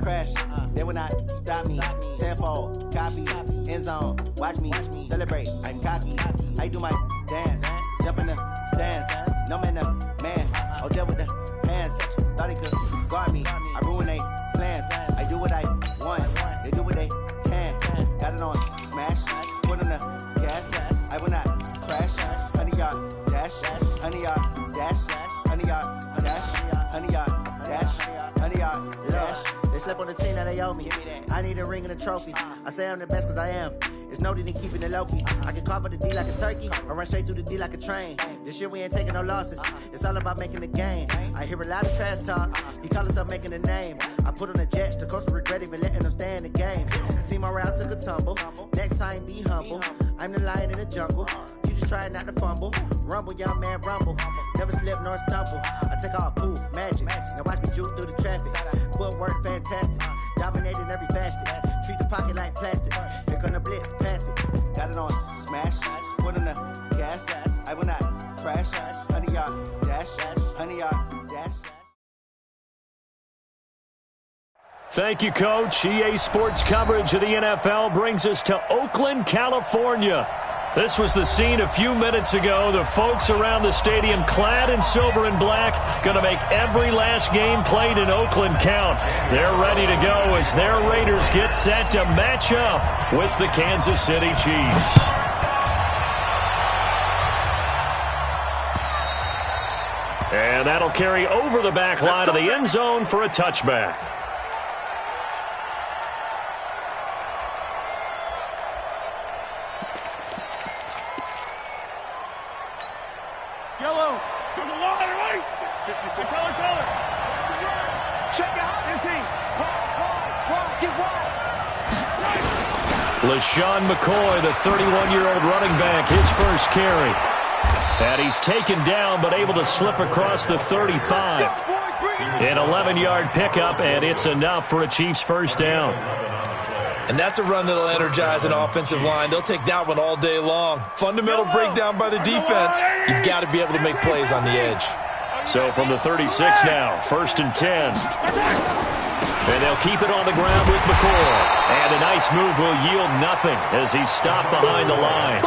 crash, they will not stop me. Tenfold, copy, end zone, watch me celebrate. I'm cocky, I do my dance, jump in the stands. No man, man, oh there with the hands. Thought he could guard me, I ruin they plans. I do what I want, they do what they can. Got it on smash, put on the gas. I will not crash. 100-yard dash, 100-yard dash, 100-yard dash, 100-yard dash, 100-yard dash. They slept on the team that they owe me. I need a ring and a trophy. I say I'm the best cause I am. It's noted in keeping it low-key. I can call for the D like a turkey or run straight through the D like a train. This year we ain't taking no losses. It's all about making the game. I hear a lot of trash talk. He call himself making a name. I put on the Jets. The coach regret even letting them stay in the game. Team around took a tumble. Next time be humble. I'm the lion in the jungle. You just trying not to fumble. Rumble, young man, rumble. Never slip nor stumble. I take off, poof, magic. Now watch me juke through the traffic. Footwork fantastic. Dominating every facet. Treat the pocket like plastic. Here come the blitz, pass it. Got it on smash. Put on the gas. I will not crash. 100-yard dash. 100-yard dash. Thank you, Coach. EA Sports coverage of the NFL brings us to Oakland, California. This was the scene a few minutes ago. The folks around the stadium clad in silver and black going to make every last game played in Oakland count. They're ready to go as their Raiders get set to match up with the Kansas City Chiefs. And that'll carry over the back line of the end zone for a touchback. Yellow. There's a line, right? Color. Check out. Get wide. LaShawn McCoy, the 31-year-old running back, his first carry. And he's taken down but able to slip across the 35. An 11-yard pickup, and it's enough for a Chiefs first down. And that's a run that'll energize an offensive line. They'll take that one all day long. Fundamental breakdown by the defense. You've got to be able to make plays on the edge. So from the 36 now, 1st and 10. And they'll keep it on the ground with McCoy. And a nice move will yield nothing as he's stopped behind the line.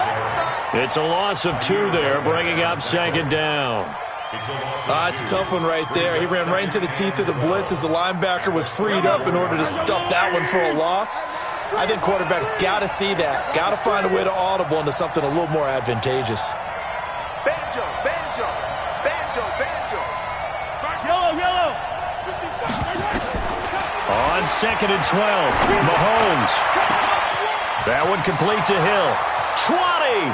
It's a loss of 2 there, bringing up 2nd down. It's a tough one right there. He ran right into the teeth of the blitz as the linebacker was freed up in order to stuff that one for a loss. I think quarterbacks got to see that. Got to find a way to audible into something a little more advantageous. Banjo. Yellow. On 2nd and 12, Mahomes. That one complete to Hill. 20,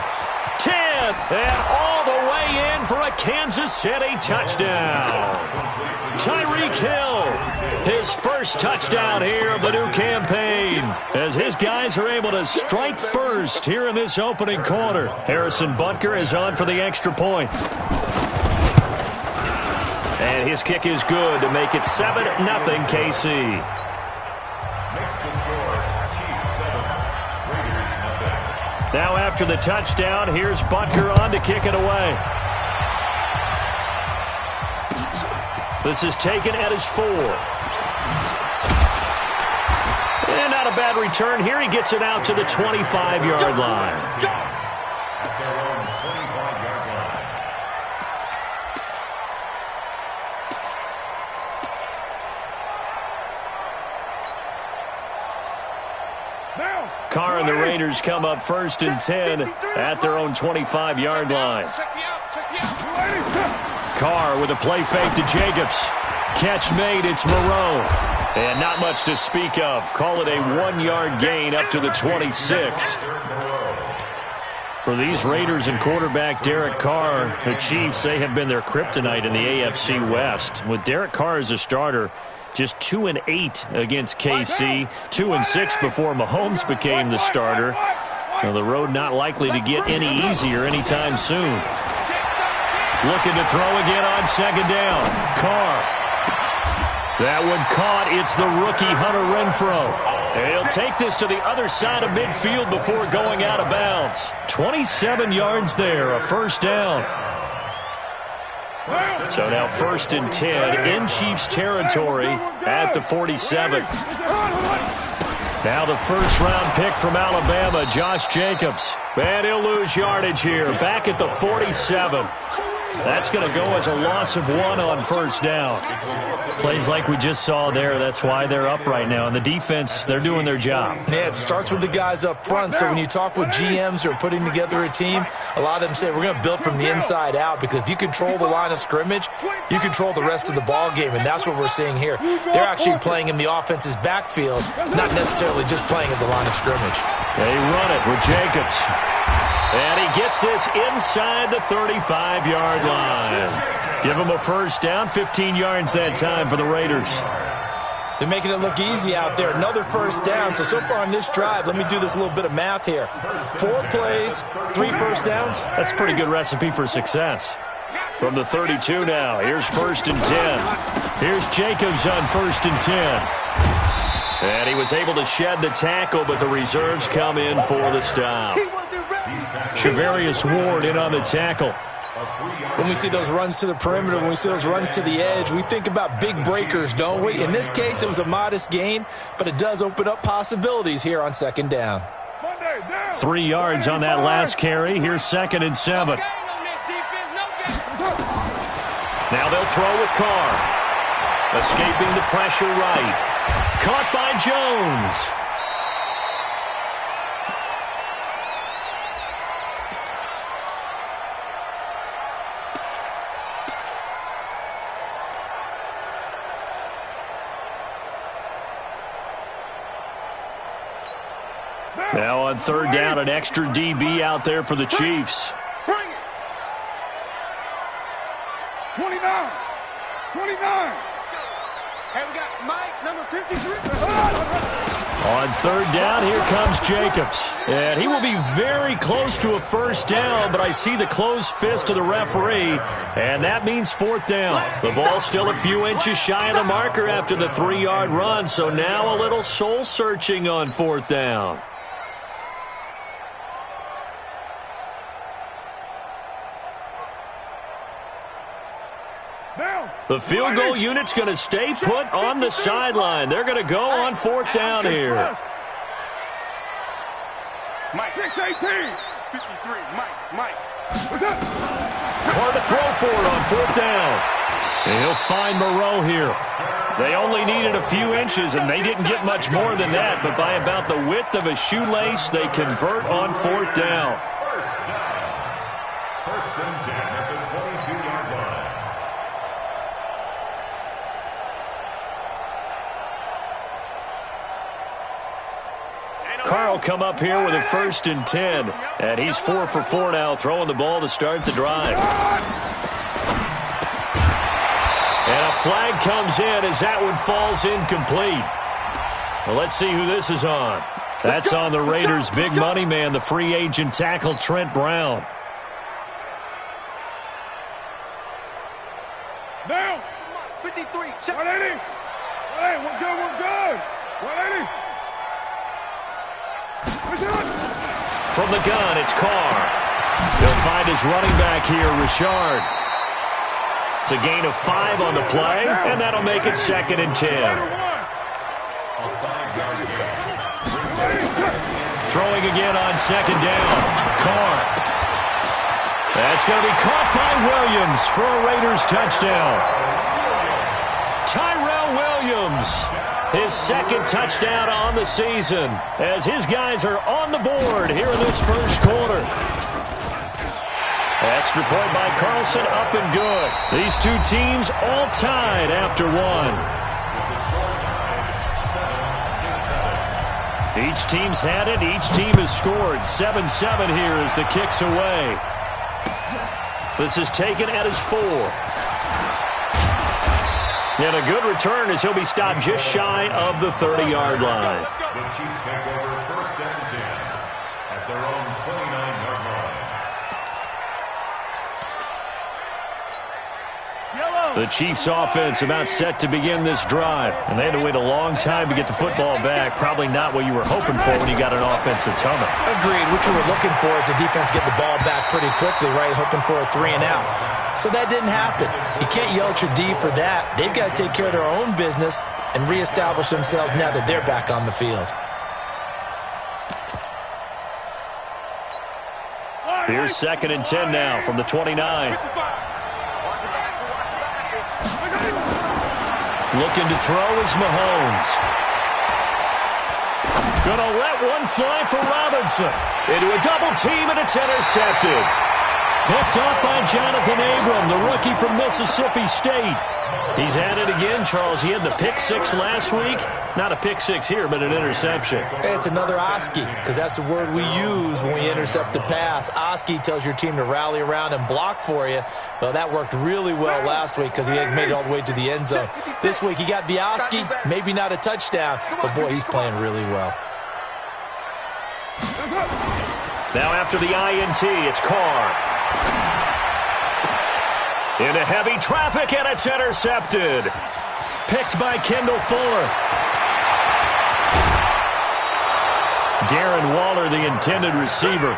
10, and all the way in for a Kansas City touchdown. Tyreek Hill, his first touchdown here of the new campaign, as his guys are able to strike first here in this opening quarter. Harrison Butker is on for the extra point. And his kick is good to make it 7-0 KC. Now after the touchdown, here's Butker on to kick it away. This is taken at his 4. And not a bad return here. He gets it out to the 25-yard line. Carr and the Raiders come up 1st and 10 at their own 25-yard line. Carr with a play fake to Jacobs. Catch made, it's Moreau. And not much to speak of. Call it a 1-yard gain up to the 26. For these Raiders and quarterback Derek Carr, the Chiefs, they have been their kryptonite in the AFC West. With Derek Carr as a starter, just 2-8 against KC, 2-6 before Mahomes became the starter. Now, the road not likely to get any easier anytime soon. Looking to throw again on 2nd down. Carr. That one caught. It's the rookie Hunter Renfrow. He'll take this to the other side of midfield before going out of bounds. 27 yards there, a first down. So now 1st and 10 in Chiefs territory at the 47. Now the first-round pick from Alabama, Josh Jacobs. And he'll lose yardage here, back at the 47. That's going to go as a loss of 1 on 1st down. Plays like we just saw there, that's why they're up right now. And the defense, they're doing their job. Yeah, it starts with the guys up front. So when you talk with GMs who are putting together a team, a lot of them say we're going to build from the inside out, because if you control the line of scrimmage, you control the rest of the ball game, and that's what we're seeing here. They're actually playing in the offense's backfield, not necessarily just playing at the line of scrimmage. They run it with Jacobs. And he gets this inside the 35-yard line. Give him a 1st down, 15 yards that time for the Raiders. They're making it look easy out there. Another 1st down. So far on this drive, let me do this little bit of math here. 4 plays, 3 1st downs. That's a pretty good recipe for success. From the 32 now, here's 1st and 10. Here's Jacobs on 1st and 10. And he was able to shed the tackle, but the reserves come in for the stop. Shavarius Ward in on the tackle. When we see those runs to the perimeter, when we see those runs to the edge, we think about big breakers, don't we? In this case, it was a modest gain, but it does open up possibilities here on 2nd down. 3 yards on that last carry. Here's 2nd and 7. Now they'll throw with Carr. Escaping the pressure right. Caught by Jones. Now on 3rd down, an extra DB out there for the Chiefs. Bring it. 29. 29. Hey, we got Mike, number 53. On 3rd down, here comes Jacobs. And he will be very close to a 1st down, but I see the closed fist of the referee, and that means 4th down. The ball's still a few inches shy of the marker after the 3-yard run, so now a little soul-searching on 4th down. The field goal unit's going to stay put on the sideline. They're going to go on 4th down here. Mike, 6-18. 53, Mike. Carr to throw for it on 4th down. And he'll find Moreau here. They only needed a few inches, and they didn't get much more than that, but by about the width of a shoelace, they convert on 4th down. First and 10 at the 22-yard line. Carr will come up here with a 1st and 10, and he's 4 for 4 now, throwing the ball to start the drive. And a flag comes in as that one falls incomplete. Well, let's see who this is on. That's on the Raiders' big money man, the free agent tackle, Trent Brown. Now, 53, 180. Hey, we're good. 180. From the gun, it's Carr. He'll find his running back here, Richard. It's a gain of 5 on the play, and that'll make it 2nd and 10. Throwing again on 2nd down. Carr. That's going to be caught by Williams for a Raiders touchdown. Tyrell Williams. His 2nd touchdown on the season as his guys are on the board here in this 1st quarter. Extra point by Carlson, up and good. These two teams all tied after 1. Each team's had it. Each team has scored. 7-7 here as the kick's away. This is taken at his 4. And a good return as he'll be stopped just shy of the 30-yard line. The Chiefs take over 1st and 10 at their own 29-yard line. The Chiefs offense about set to begin this drive. And they had to wait a long time to get the football back. Probably not what you were hoping for when you got an offense that's humming. Agreed. What you were looking for is the defense get the ball back pretty quickly, right? Hoping for a 3 and out. So that didn't happen. You can't yell at your D for that. They've got to take care of their own business and reestablish themselves now that they're back on the field. Here's 2nd and 10 now from the 29. Looking to throw is Mahomes. Gonna let one fly for Robinson. Into a double team, and it's intercepted. Picked off by Jonathan Abram, the rookie from Mississippi State. He's had it again, Charles. He had the pick 6 last week. Not a pick 6 here, but an interception. Hey, it's another Oski, because that's the word we use when we intercept a pass. Oski tells your team to rally around and block for you. Well, that worked really well last week because he had made it all the way to the end zone. This week he got the Oski, maybe not a touchdown, but boy, he's playing really well. Now after the INT, it's Carr. Into heavy traffic, and it's intercepted. Picked by Kendall Fuller. Darren Waller, the intended receiver.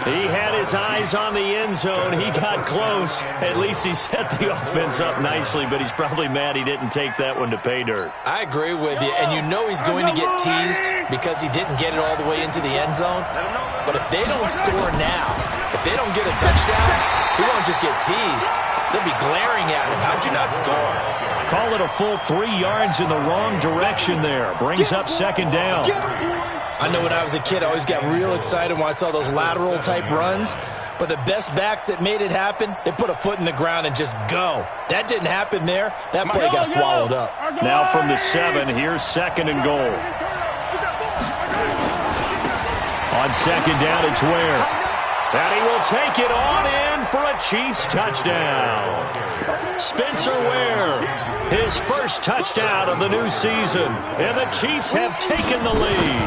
He had his eyes on the end zone. He got close. At least he set the offense up nicely, but he's probably mad he didn't take that one to pay dirt. I agree with you, and you know he's going to get teased because he didn't get it all the way into the end zone. But if they don't score now, if they don't get a touchdown, he won't just get teased. They'll be glaring at him. How'd you not score? Call it a full 3 yards in the wrong direction there. Brings up 2nd down. I know when I was a kid, I always got real excited when I saw those lateral-type runs. But the best backs that made it happen, they put a foot in the ground and just go. That didn't happen there. That play got swallowed up. Now from the 7, here's 2nd and goal. On 2nd down, it's Ware. And he will take it on in for a Chiefs touchdown. Spencer Ware, his first touchdown of the new season. And the Chiefs have taken the lead.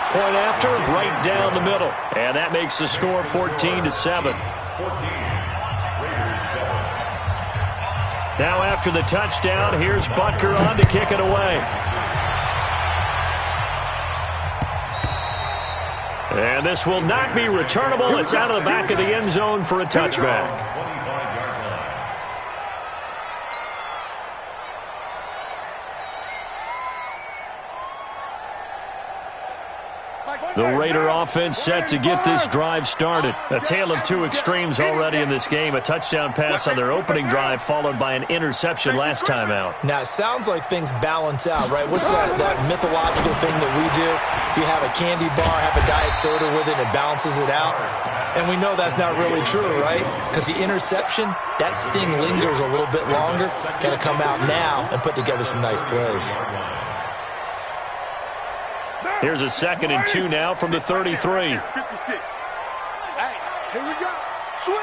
Point after, right down the middle. And that makes the score 14-7. Now after the touchdown, here's Butker on to kick it away. And this will not be returnable. It's out of the back of the end zone for a touchback. The Raider offense set to get this drive started. A tale of two extremes already in this game. A touchdown pass on their opening drive followed by an interception last time out. Now, it sounds like things balance out, right? What's that mythological thing that we do? If you have a candy bar, have a diet soda with it, it balances it out. And we know that's not really true, right? Because the interception, that sting lingers a little bit longer. Got to come out now and put together some nice plays. Here's a 2nd and 2 now from the 33. 56. Hey, here we go. Switch.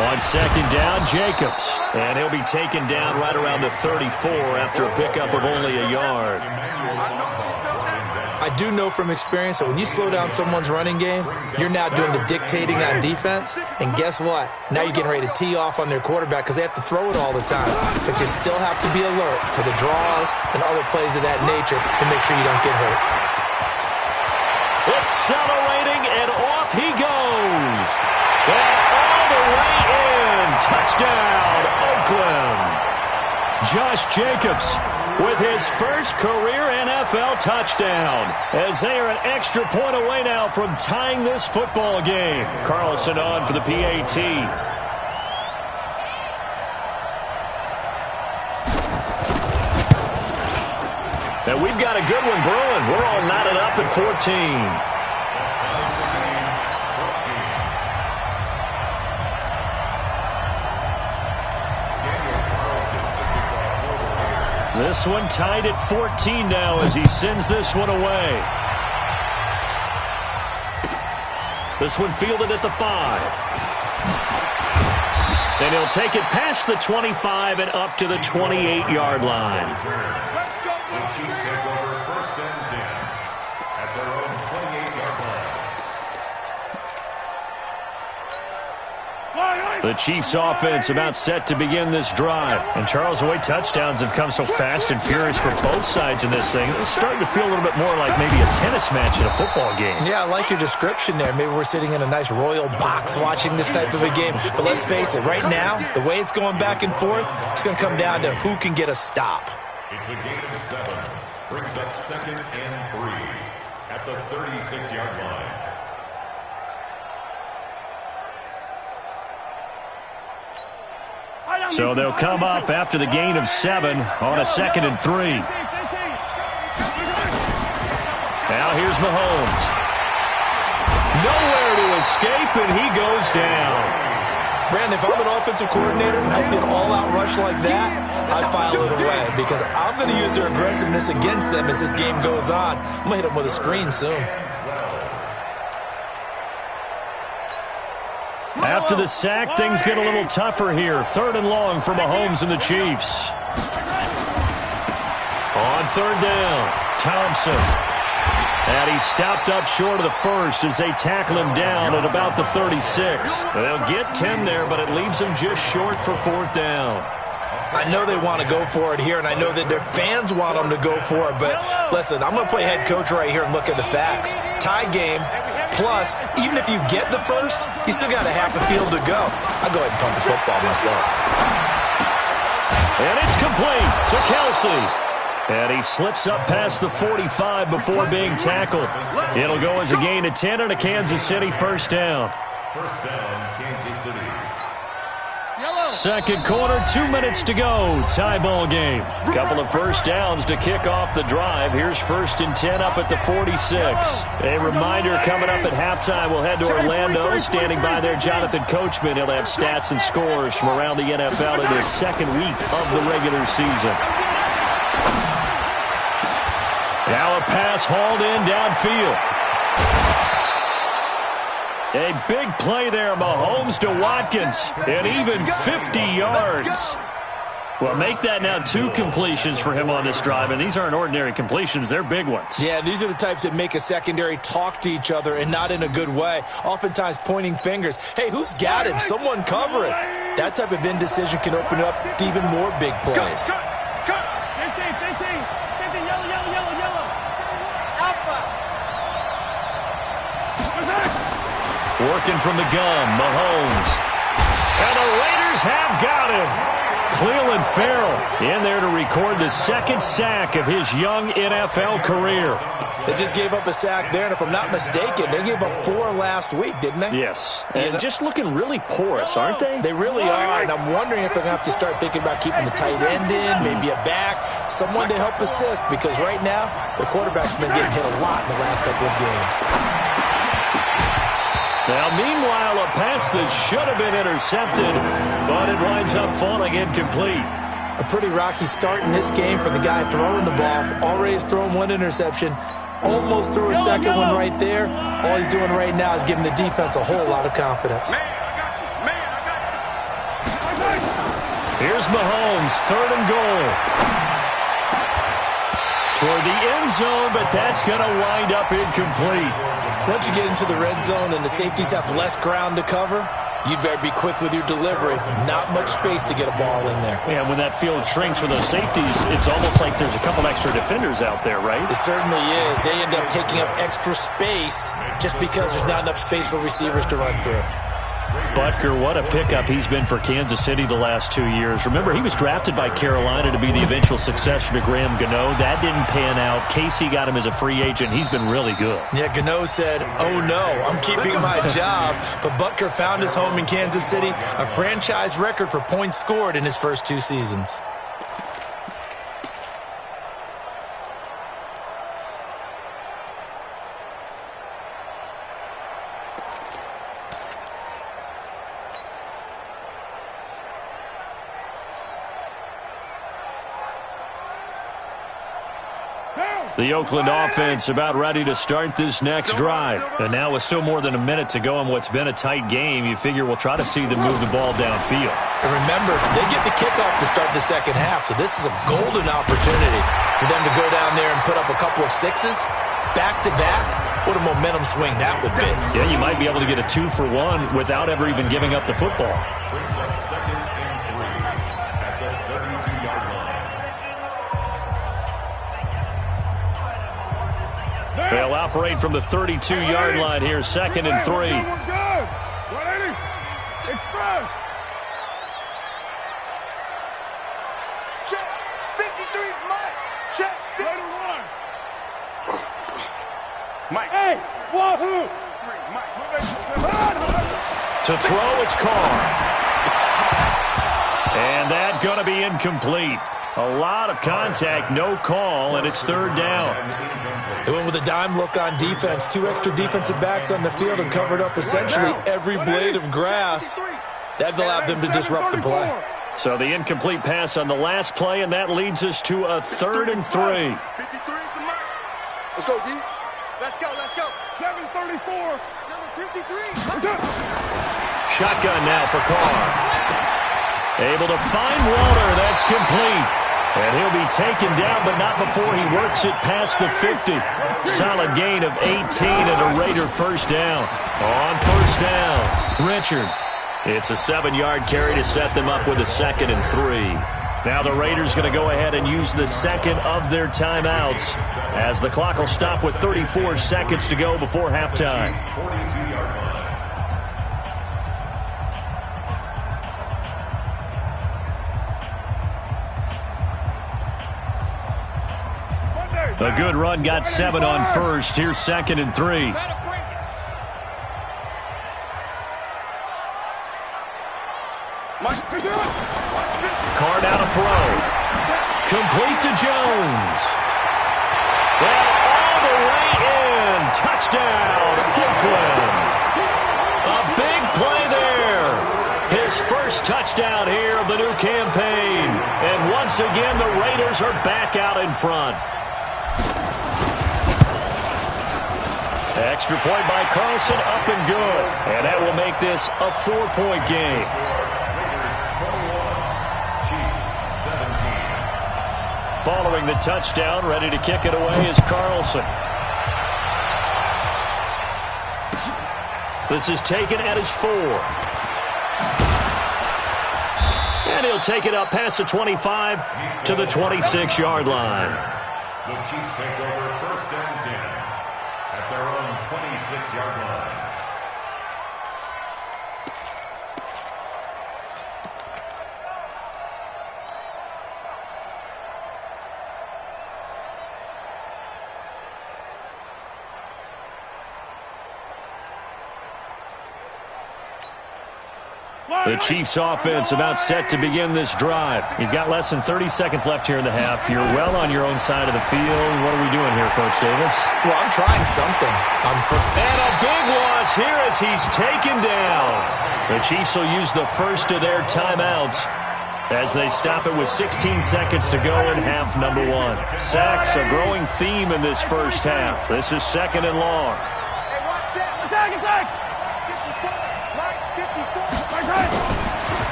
On 2nd down, Jacobs. And he'll be taken down right around the 34 after a pickup of only a yard. I do know from experience that when you slow down someone's running game, you're now doing the dictating on defense. And guess what? Now you're getting ready to tee off on their quarterback because they have to throw it all the time. But you still have to be alert for the draws and other plays of that nature to make sure you don't get hurt. Accelerating, and off he goes. And all the way in. Touchdown, Oakland. Josh Jacobs with his first career NFL touchdown, as they are an extra point away now from tying this football game. Carlson on for the PAT. And we've got a good one brewing. We're all knotted up at 14. This one tied at 14 now as he sends this one away. This one fielded at the 5. And he'll take it past the 25 and up to the 28-yard line. The Chiefs take over 1st and 10 at their own 28-yard line. The Chiefs offense about set to begin this drive. And Charles, the way touchdowns have come so fast and furious for both sides in this thing, it's starting to feel a little bit more like maybe a tennis match in a football game. Yeah, I like your description there. Maybe we're sitting in a nice royal box watching this type of a game. But let's face it, right now, the way it's going back and forth, it's going to come down to who can get a stop. It's a gain of 7. Brings up 2nd and 3 at the 36-yard line. So they'll come up after the gain of 7 on a 2nd and 3. Now here's Mahomes. Nowhere to escape, and he goes down. Brandon, if I'm an offensive coordinator and I see an all-out rush like that, I'd file it away because I'm going to use their aggressiveness against them as this game goes on. I'm going to hit them with a screen soon. After the sack, things get a little tougher here. 3rd and long for Mahomes and the Chiefs. On 3rd down, Thompson. And he's stopped up short of the first as they tackle him down at about the 36. They'll get 10 there, but it leaves them just short for 4th down. I know they want to go for it here, and I know that their fans want them to go for it, but listen, I'm going to play head coach right here and look at the facts. Tie game, plus, even if you get the first, you still got a half a field to go. I'll go ahead and punt the football myself. And it's complete to Kelsey. And he slips up past the 45 before being tackled. It'll go as a gain of 10 and a Kansas City 1st down. 1st down, Kansas City. 2nd quarter, 2 minutes to go. Tie ball game. Couple of 1st downs to kick off the drive. Here's 1st and 10 up at the 46. A reminder coming up at halftime. We'll head to Orlando. Standing by there, Jonathan Coachman. He'll have stats and scores from around the NFL in his 2nd week of the regular season. Now a pass hauled in downfield. A big play there, Mahomes to Watkins, and even 50 yards. Well, make that now 2 completions for him on this drive, and these aren't ordinary completions. They're big ones. Yeah, these are the types that make a secondary talk to each other and not in a good way, oftentimes pointing fingers. Hey, who's got him? Someone cover it. That type of indecision can open it up to even more big plays. Cut. 15, yellow. Alpha. Working from the gun, Mahomes. And the Raiders have got him. Cleveland Farrell in there to record the 2nd sack of his young NFL career. They just gave up a sack there, and if I'm not mistaken, they gave up 4 last week, didn't they? Yes, and just looking really porous, aren't they? They really are, and I'm wondering if I'm going to have to start thinking about keeping the tight end in, maybe a back, someone to help assist, because right now, the quarterback's been getting hit a lot in the last couple of games. Now, meanwhile, a pass that should have been intercepted, but it winds up falling incomplete. A pretty rocky start in this game for the guy throwing the ball. Already has thrown 1 interception. Almost threw a second one right there. All he's doing right now is giving the defense a whole lot of confidence. Man, I got you. Here's Mahomes, 3rd and goal. Toward the end zone, but that's going to wind up incomplete. Once you get into the red zone and the safeties have less ground to cover, you'd better be quick with your delivery. Not much space to get a ball in there. Yeah, when that field shrinks with those safeties, it's almost like there's a couple extra defenders out there, right? It certainly is. They end up taking up extra space just because there's not enough space for receivers to run through. Butker, what a pickup he's been for Kansas City the last 2 years. Remember, he was drafted by Carolina to be the eventual successor to Graham Gano. That didn't pan out. Casey got him as a free agent. He's been really good. Yeah, Gano said, oh no, I'm keeping my job. But Butker found his home in Kansas City, a franchise record for points scored in his first 2 seasons. The Oakland offense about ready to start this next drive. And now with still more than a minute to go in what's been a tight game, you figure we'll try to see them move the ball downfield. And remember, they get the kickoff to start the second half, so this is a golden opportunity for them to go down there and put up a couple of 6s back-to-back What a momentum swing that would be. Yeah, you might be able to get a 2-for-1 without ever even giving up the football. Brings up 2nd and 3 at the 32-yard line. They'll operate from the 32-yard line here, 2nd and 3. We're good. 180. Express. Check. 53's Mike. Check. 31. Mike. Hey, wahoo. To throw, it's Carr. And that going to be incomplete. A lot of contact, no call, and it's 3rd down. They went with a dime look on defense. 2 extra defensive backs on the field and covered up essentially every blade of grass. That allowed them to disrupt the play. So the incomplete pass on the last play, and that leads us to a 3rd and 3. 53's the Mike. Let's go, D. Let's go, let's go. 734. Number 53. Shotgun now for Carr. Able to find Walter. That's complete. And he'll be taken down, but not before he works it past the 50. Solid gain of 18 and a Raider first down. On first down, Richard. It's a 7-yard carry to set them up with a 2nd and 3. Now the Raiders going to go ahead and use the second of their timeouts as the clock will stop with 34 seconds to go before halftime. 42-yard line. A good run, got 7 on first. Here's 2nd and 3. Carr down to throw. Complete to Jones. Well, all the way in. Touchdown, Oakland. A big play there. His first touchdown here of the new campaign. And once again, the Raiders are back out in front. Extra point by Carlson, up and good. And that will make this a 4-point game. Following the touchdown, ready to kick it away is Carlson. This is taken at his 4. And he'll take it up past the 25 to the 26-yard line. The Chiefs take over 1st and 10 at their own 26-yard line. The Chiefs offense about set to begin this drive. You've got less than 30 seconds left here in the half. You're well on your own side of the field. What are we doing here, Coach Davis? Well, I'm trying something. And a big loss here as he's taken down. The Chiefs will use the first of their timeouts as they stop it with 16 seconds to go in half number 1. Sacks, a growing theme in this first half. This is 2nd and long. Attack!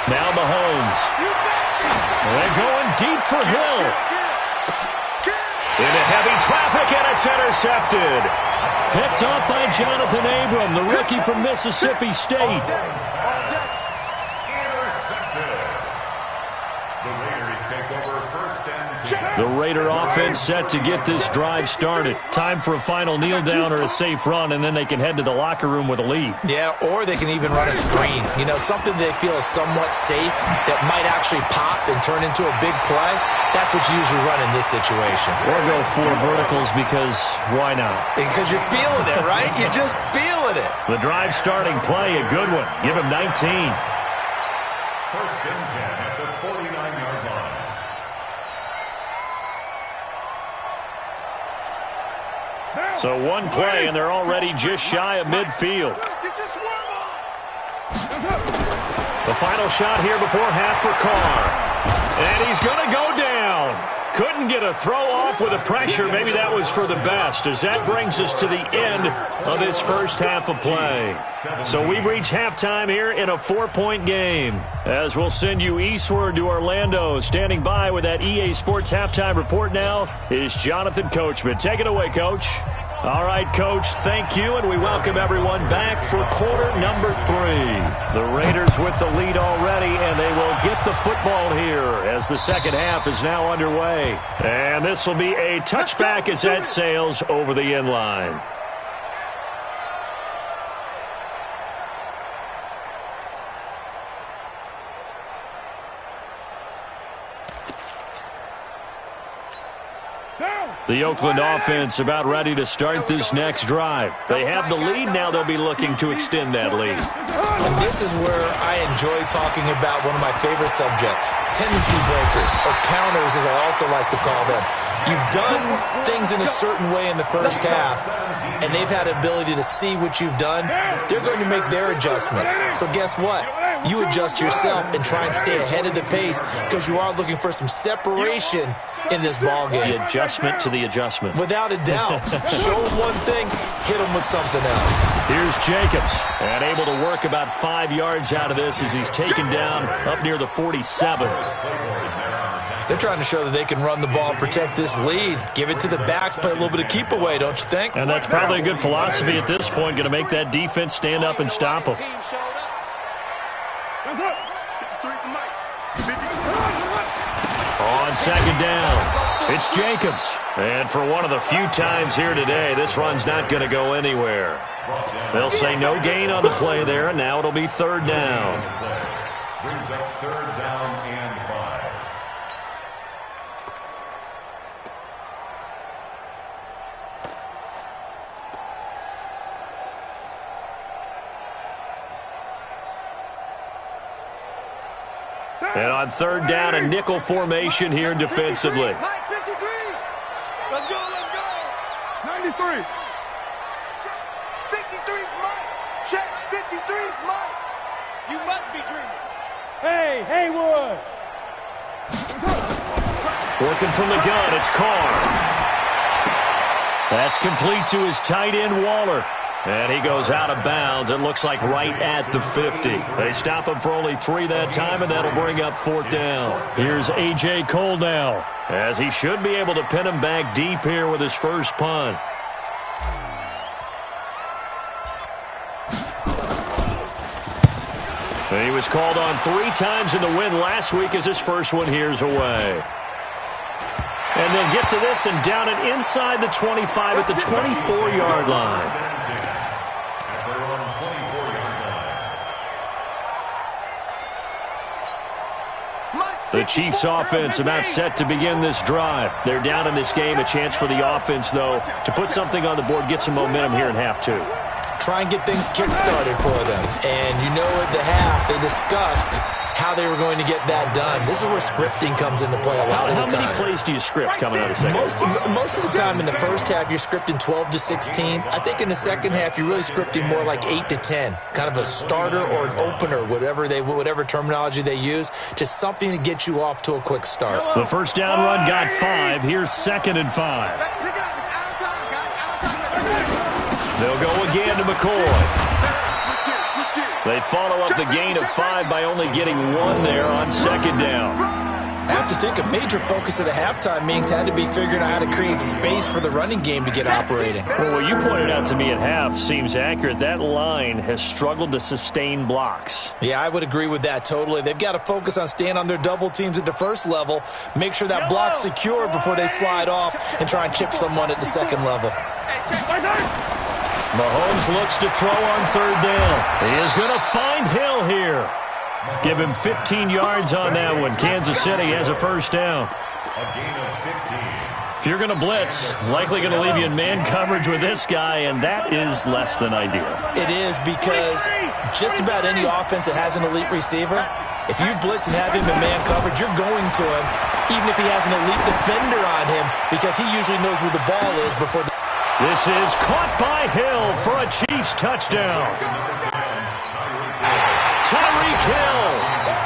Now Mahomes. They're going deep for Hill. Into heavy traffic, and it's intercepted. Picked off by Jonathan Abram, the rookie from Mississippi State. The Raider offense set to get this drive started. Time for a final kneel down or a safe run, and then they can head to the locker room with a lead. Yeah, or they can even run a screen. You know, something they feel is somewhat safe that might actually pop and turn into a big play. That's what you usually run in this situation. Or go 4 verticals because why not? Because you're feeling it, right? You're just feeling it. The drive starting play, a good one. Give him 19. 1st and 10 at the 49-yard line. So one play, and they're already just shy of midfield. The final shot here before half for Carr. And he's going to go down. Couldn't get a throw off with the pressure. Maybe that was for the best, as that brings us to the end of this first half of play. So we've reached halftime here in a 4-point game. As we'll send you eastward to Orlando. Standing by with that EA Sports halftime report now is Jonathan Coachman. Take it away, Coach. All right, Coach, thank you, and we welcome everyone back for quarter number 3. The Raiders with the lead already, and they will get the football here as the second half is now underway. And this will be a touchback as that sails over the end line. The Oakland offense about ready to start this next drive. They have the lead. Now they'll be looking to extend that lead. And this is where I enjoy talking about one of my favorite subjects, tendency breakers, or counters as I also like to call them. You've done things in a certain way in the first half, and they've had the ability to see what you've done. They're going to make their adjustments. So guess what? You adjust yourself and try and stay ahead of the pace because you are looking for some separation in this ball game. The adjustment to the adjustment. Without a doubt. Show them one thing, hit them with something else. Here's Jacobs, and able to work about 5 yards out of this as he's taken down up near the 47. They're trying to show that they can run the ball and protect this lead. Give it to the backs, play a little bit of keep away, don't you think? And that's probably a good philosophy at this point, going to make that defense stand up and stop them. On second down, it's Jacobs. And for one of the few times here today, this run's not going to go anywhere. They'll say no gain on the play there, and now it'll be third down. Brings up third down and 5. And on third down, a nickel formation here defensively. Mike, 53. Let's go, let's go. 93. 53's Mike. Check, 53's Mike. You must be dreaming. Hey, Haywood. Working from the gun, it's Carr. That's complete to his tight end, Waller. And he goes out of bounds, it looks like right at the 50. They stop him for only 3 that time, and that'll bring up fourth down. Here's A.J. Cole now, as he should be able to pin him back deep here with his first punt. And he was called on 3 times in the win last week as his first one here's away. And they'll get to this and down it inside the 25 at the 24-yard line. The Chiefs offense about set to begin this drive. They're down in this game. A chance for the offense, though, to put something on the board, get some momentum here in half 2. Try and get things kick-started for them. And you know at the half, they discussed how they were going to get that done. This is where scripting comes into play a lot of the time. How many plays do you script coming out of second? Most of the time in the first half, you're scripting 12 to 16. I think in the second half, you're really scripting more like 8 to 10. Kind of a starter or an opener, whatever terminology they use. Just something to get you off to a quick start. The first down run got 5. Here's 2nd and 5. Let's pick it up. It's out of time, guys. They'll go again to McCoy. They follow up the gain of 5 by only getting 1 there on second down. I have to think a major focus of the halftime meetings had to be figuring out how to create space for the running game to get operating. Well, what you pointed out to me at half seems accurate. That line has struggled to sustain blocks. Yeah, I would agree with that totally. They've got to focus on staying on their double teams at the first level, make sure that block's secure before they slide off and try and chip someone at the second level. Mahomes looks to throw on third down. He is going to find Hill here. Give him 15 yards on that one. Kansas City has a first down. A gain of 15. If you're going to blitz, likely going to leave you in man coverage with this guy, and that is less than ideal. It is because just about any offense that has an elite receiver, if you blitz and have him in man coverage, you're going to him, even if he has an elite defender on him, because he usually knows where the ball is before the... This is caught by Hill for a Chiefs touchdown. Tyreek Hill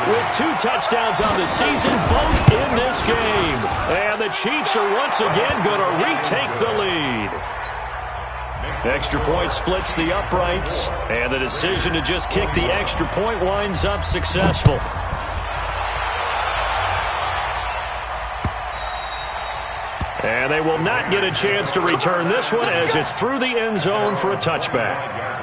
with 2 touchdowns on the season, both in this game. And the Chiefs are once again going to retake the lead. Extra point splits the uprights, and the decision to just kick the extra point winds up successful. And they will not get a chance to return this one as it's through the end zone for a touchback.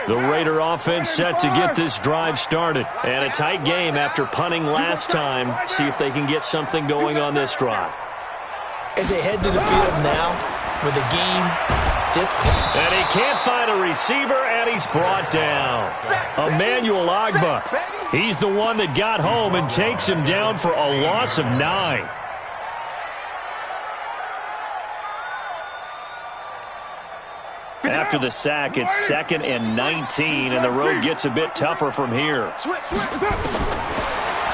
The Raider offense set to get this drive started. And a tight game after punting last time. See if they can get something going on this drive. As they head to the field now with a game this close. And he can't find a receiver, and he's brought down. Emmanuel Ogbah. He's the one that got home and takes him down for a loss of 9. After the sack, it's 2nd and 19, and the road gets a bit tougher from here.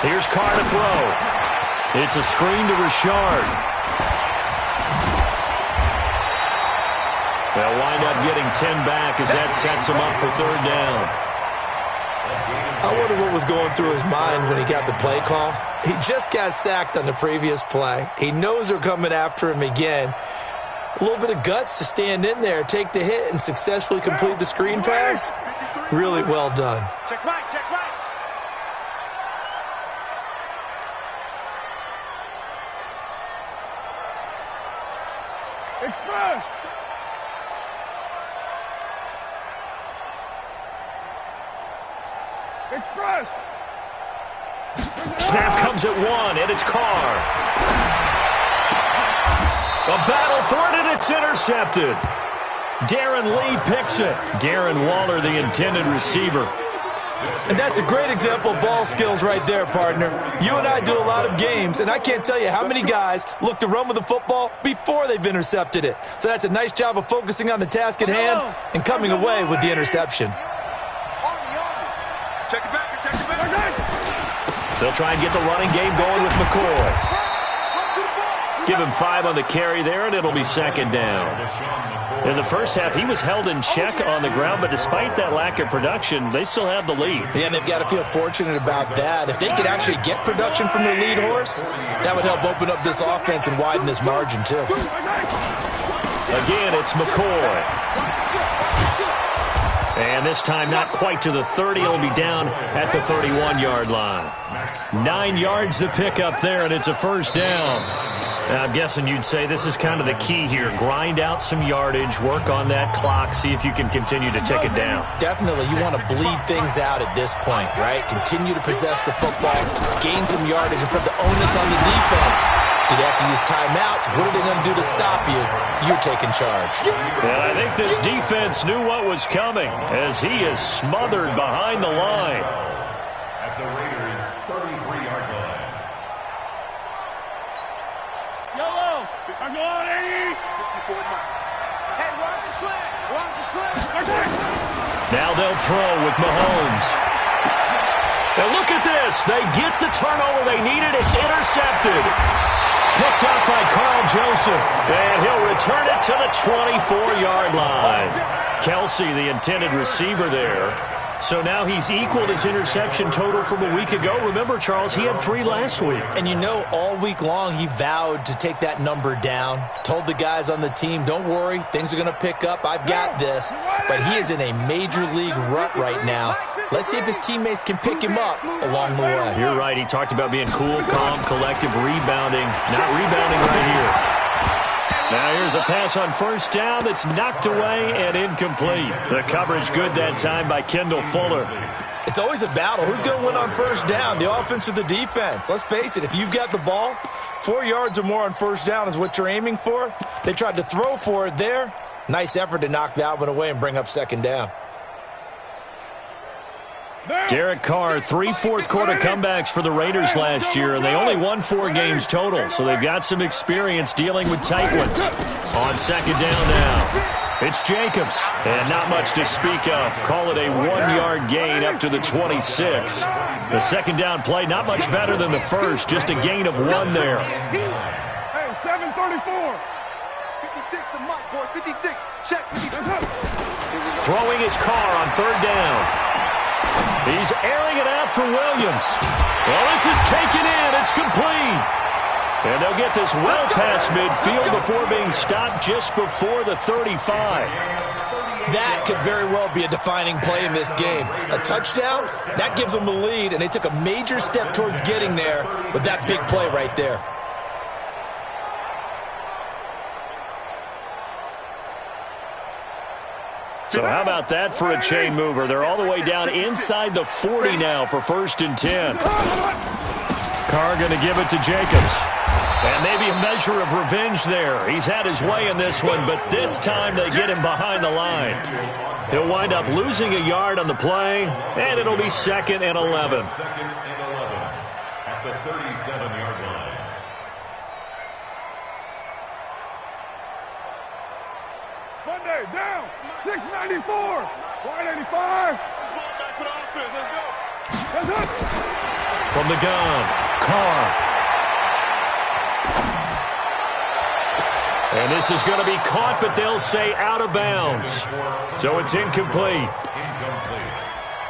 Here's Carr to throw. It's a screen to Richard. They'll wind up getting 10 back as that sets him up for 3rd down. I wonder what was going through his mind when he got the play call. He just got sacked on the previous play. He knows they're coming after him again. A little bit of guts to stand in there, take the hit, and successfully complete the screen pass. Really well done. Check right, check right. Express. Express. Snap comes at 1, and it's Carr. A battle for it, and it's intercepted. Darren Lee picks it. Darren Waller, the intended receiver. And that's a great example of ball skills right there, partner. You and I do a lot of games, and I can't tell you how many guys look to run with the football before they've intercepted it. So that's a nice job of focusing on the task at hand and coming away with the interception. Check it back, check it back. They'll try and get the running game going with McCoy. Give him 5 on the carry there, and it'll be 2nd down. In the first half, he was held in check on the ground, but despite that lack of production, they still have the lead. Yeah, and they've got to feel fortunate about that. If they could actually get production from their lead horse, that would help open up this offense and widen this margin, too. Again, it's McCoy. And this time not quite to the 30. He'll be down at the 31-yard line. 9 yards to pick up there, and it's a 1st down. Now, I'm guessing you'd say this is kind of the key here. Grind out some yardage, work on that clock, see if you can continue to tick it down. Definitely. You want to bleed things out at this point, right? Continue to possess the football, gain some yardage, and put the onus on the defense. Do they have to use timeouts? What are they going to do to stop you? You're taking charge. And I think this defense knew what was coming as he is smothered behind the line. At the Raiders' 33-yard line. Yellow. I'm going, Eddie. Hey, watch the slant. Watch the slant. Now they'll throw with Mahomes. Now look at this. They get the turnover they needed. It's intercepted. Picked up by Carl Joseph. And he'll return it to the 24-yard line. Kelsey, the intended receiver there. So now he's equaled his interception total from a week ago. Remember, Charles, he had 3 last week. And you know, all week long he vowed to take that number down. Told the guys on the team, don't worry, things are going to pick up. I've got this. But he is in a major league rut right now. Let's see if his teammates can pick him up along the way. You're right. He talked about being cool, calm, collective, rebounding. Not rebounding right here. Now here's a pass on 1st down that's knocked away and incomplete. The coverage good that time by Kendall Fuller. It's always a battle. Who's going to win on 1st down, the offense or the defense? Let's face it, if you've got the ball, 4 yards or more on 1st down is what you're aiming for. They tried to throw for it there. Nice effort to knock that one away and bring up 2nd down. Derek Carr, 3 fourth-quarter comebacks for the Raiders last year, and they only won 4 games total, so they've got some experience dealing with tight ones. On 2nd down now, it's Jacobs, and not much to speak of. Call it a 1-yard gain up to the 26. The 2nd down play, not much better than the first, just a gain of 1 there. Hey, 734. 56 to Mike, boys. 56. Check. 56. Throwing his Carr on 3rd down. He's airing it out for Williams. Well, this is taken in. It's complete. And they'll get this well past midfield before being stopped just before the 35. That could very well be a defining play in this game. A touchdown, that gives them the lead, and they took a major step towards getting there with that big play right there. So how about that for a chain mover? They're all the way down inside the 40 now for 1st and 10. Carr going to give it to Jacobs. And maybe a measure of revenge there. He's had his way in this one, but this time they get him behind the line. He'll wind up losing a yard on the play, and it'll be 2nd and 11. 2nd and 11 at the 37-yard line. Monday, down, 694, 185. Back to the offense, let's go. That's it. From the gun, Carr. And this is going to be caught, but they'll say out of bounds. So it's incomplete.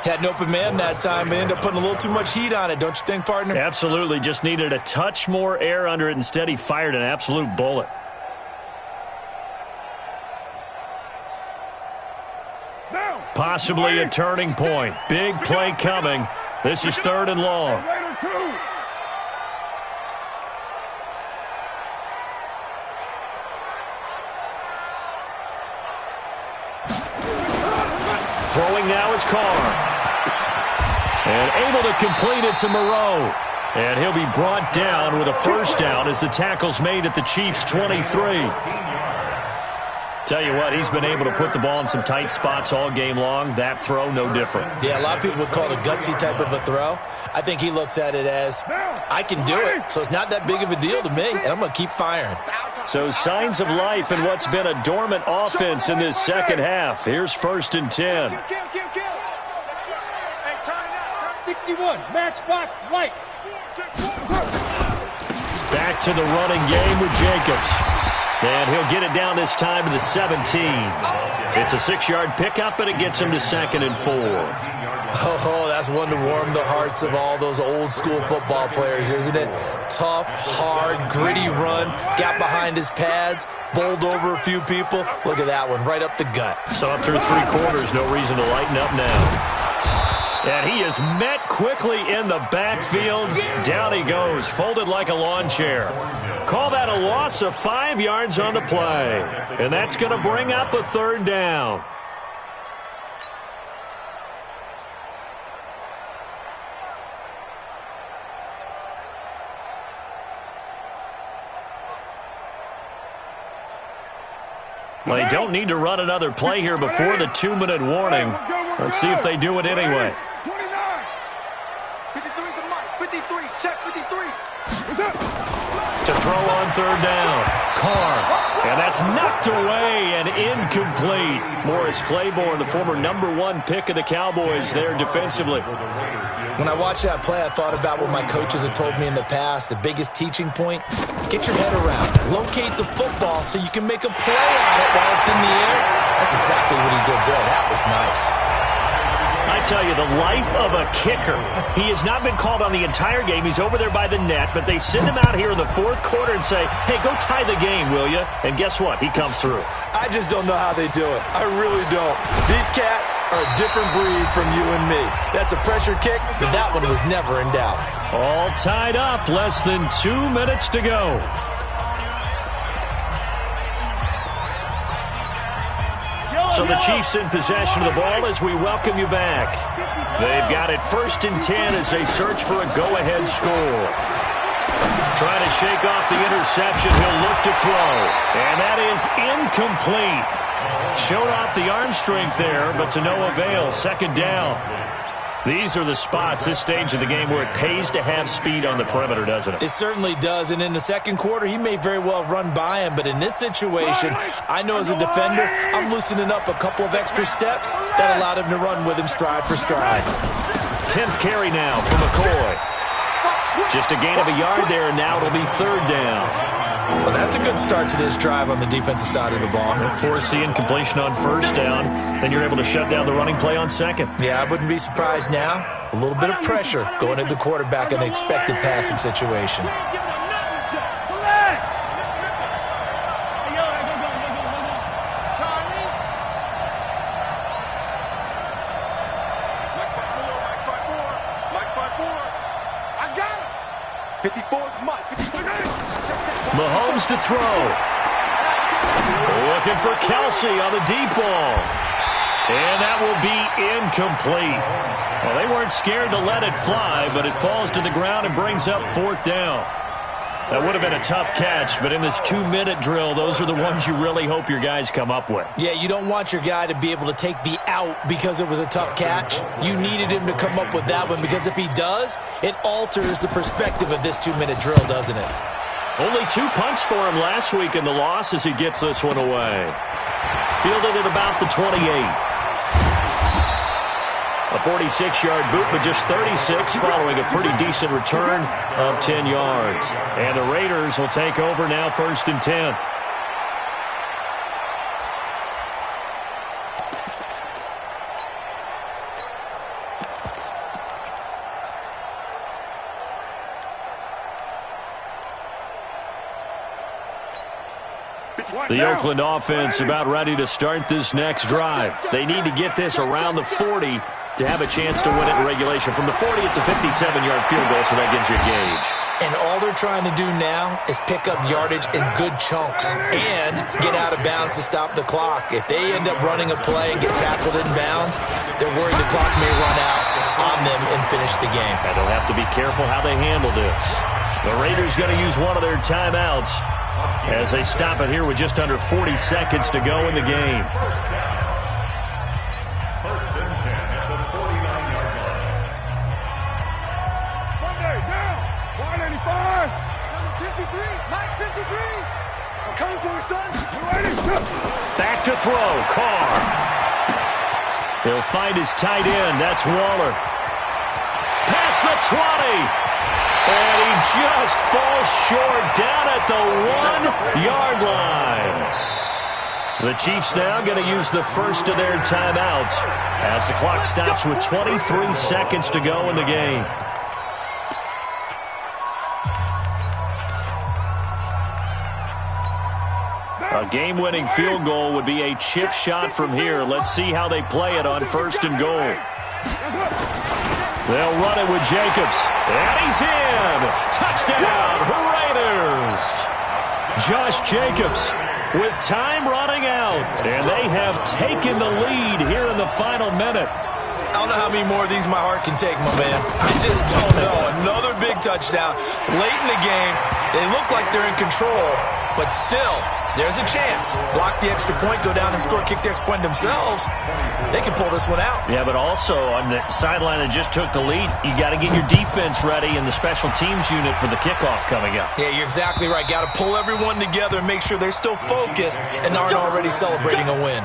Had an open man that time and ended up putting a little too much heat on it, don't you think, partner? Absolutely. Just needed a touch more air under it. Instead, he fired an absolute bullet. Possibly a turning point. Big play coming. This is 3rd and long. Throwing now is Carr. And able to complete it to Moreau. And he'll be brought down with a 1st down as the tackle's made at the Chiefs' 23. Tell you what, he's been able to put the ball in some tight spots all game long. That throw, no different. Yeah, a lot of people would call it a gutsy type of a throw. I think he looks at it as, I can do it, so it's not that big of a deal to me, and I'm going to keep firing. So signs of life in what's been a dormant offense in this 2nd half. Here's 1st and 10. 61, matchbox lights. Back to the running game with Jacobs. And he'll get it down this time to the 17. It's a 6-yard pickup, but it gets him to 2nd and 4. Oh, that's one to warm the hearts of all those old-school football players, isn't it? Tough, hard, gritty run, got behind his pads, bowled over a few people. Look at that one, right up the gut. So up through 3 quarters, no reason to lighten up now. And he is met quickly in the backfield. Down he goes, folded like a lawn chair. Call that a loss of 5 yards on the play. And that's going to bring up a 3rd down. Well, they don't need to run another play here before the 2-minute warning. Let's see if they do it anyway. 29. 53 is the mark. 53. Check 53. To throw on 3rd down. Carr. And that's knocked away and incomplete. Morris Claiborne, the former #1 pick of the Cowboys there defensively. When I watched that play, I thought about what my coaches had told me in the past. The biggest teaching point, get your head around. Locate the football so you can make a play on it while it's in the air. That's exactly what he did there. That was nice. I tell you, the life of a kicker. He has not been called on the entire game. He's over there by the net, but they send him out here in the 4th quarter and say, hey, go tie the game, will you? And guess what? He comes through. I just don't know how they do it. I really don't. These cats are a different breed from you and me. That's a pressure kick, but that one was never in doubt. All tied up. Less than 2 minutes to go. So the Chiefs in possession of the ball as we welcome you back. They've got it 1st and 10 as they search for a go-ahead score. Trying to shake off the interception. He'll look to throw. And that is incomplete. Showed off the arm strength there, but to no avail. 2nd down. These are the spots, this stage of the game, where it pays to have speed on the perimeter, doesn't it? It certainly does, and in the 2nd quarter, he may very well run by him, but in this situation, I know as a defender, I'm loosening up a couple of extra steps that allowed him to run with him stride for stride. 10th carry now for McCoy. Just a gain of a yard there, and now it'll be 3rd down. Well, that's a good start to this drive on the defensive side of the ball. Force the incompletion on 1st down, then you're able to shut down the running play on 2nd. Yeah, I wouldn't be surprised now. A little bit of pressure going into the quarterback in an expected passing situation. Mahomes to throw. Looking for Kelsey on the deep ball. And that will be incomplete. Well, they weren't scared to let it fly, but it falls to the ground and brings up 4th down. That would have been a tough catch, but in this 2-minute drill, those are the ones you really hope your guys come up with. Yeah, you don't want your guy to be able to take the out because it was a tough catch. You needed him to come up with that one because if he does, it alters the perspective of this 2-minute drill, doesn't it? Only 2 punts for him last week in the loss as he gets this one away. Fielded at about the 28. A 46-yard boot, but just 36 following a pretty decent return of 10 yards. And the Raiders will take over now, 1st and 10. The Oakland offense about ready to start this next drive. They need to get this around the 40 to have a chance to win it in regulation. From the 40, it's a 57-yard field goal, so that gives you a gauge. And all they're trying to do now is pick up yardage in good chunks and get out of bounds to stop the clock. If they end up running a play and get tackled in bounds, they're worried the clock may run out on them and finish the game. And they'll have to be careful how they handle this. The Raiders going to use one of their timeouts as they stop it here with just under 40 seconds to go in the game. Back to throw, Carr. He'll find his tight end. That's Waller. Past the 20. And he just falls short down at the 1-yard line. The Chiefs now going to use the first of their timeouts as the clock stops with 23 seconds to go in the game. A game-winning field goal would be a chip shot from here. Let's see how they play it on 1st and goal. They'll run it with Jacobs. And he's in. Touchdown, Raiders. Josh Jacobs with time running out. And they have taken the lead here in the final minute. I don't know how many more of these my heart can take, my man. I just don't know. Another big touchdown. Late in the game, they look like they're in control, but still, there's a chance. Block the extra point, go down and score, kick the extra point themselves. They can pull this one out. Yeah, but also on the sideline that just took the lead, you got to get your defense ready and the special teams unit for the kickoff coming up. Yeah, you're exactly right. Got to pull everyone together and make sure they're still focused and aren't already celebrating a win.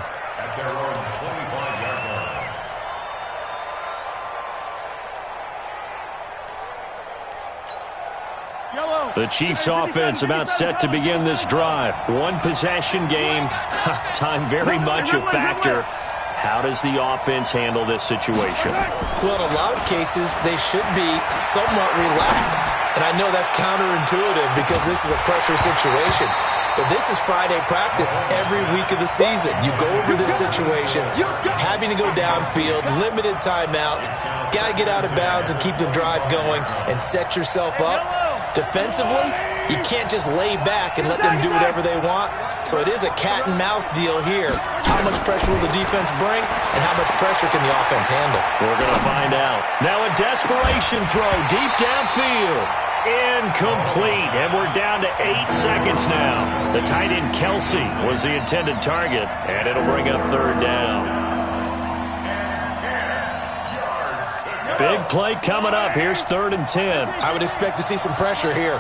The Chiefs offense about set to begin this drive. One possession game. Time very much a factor. How does the offense handle this situation? Well, in a lot of cases, they should be somewhat relaxed. And I know that's counterintuitive because this is a pressure situation. But this is Friday practice every week of the season. You go over this situation, having to go downfield, limited timeouts, got to get out of bounds and keep the drive going and set yourself up. Defensively, you can't just lay back and let them do whatever they want. So it is a cat and mouse deal here. How much pressure will the defense bring and how much pressure can the offense handle? We're going to find out. Now a desperation throw deep downfield. Incomplete. And we're down to 8 seconds now. The tight end Kelsey was the intended target, and it'll bring up 3rd down. Big play coming up. Here's 3rd and 10. I would expect to see some pressure here.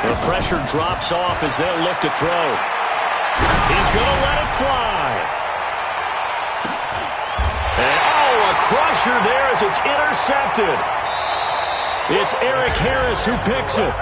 The pressure drops off as they'll look to throw. He's going to let it fly. And, a crusher there as it's intercepted. It's Eric Harris who picks it.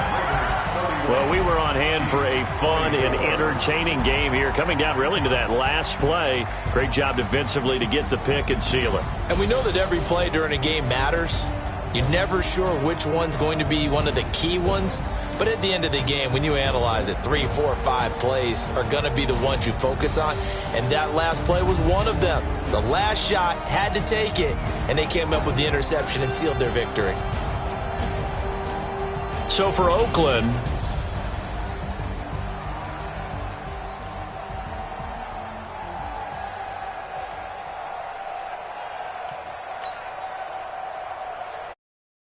Well, we were on hand for a fun and entertaining game here, coming down really to that last play. Great job defensively to get the pick and seal it. And we know that every play during a game matters, You're never sure which one's going to be one of the key ones, but at the end of the game, when you analyze it, 3, 4, 5 plays are going to be the ones you focus on, and that last play was one of them. The last shot had to take it, and they came up with the interception and sealed their victory. So for Oakland,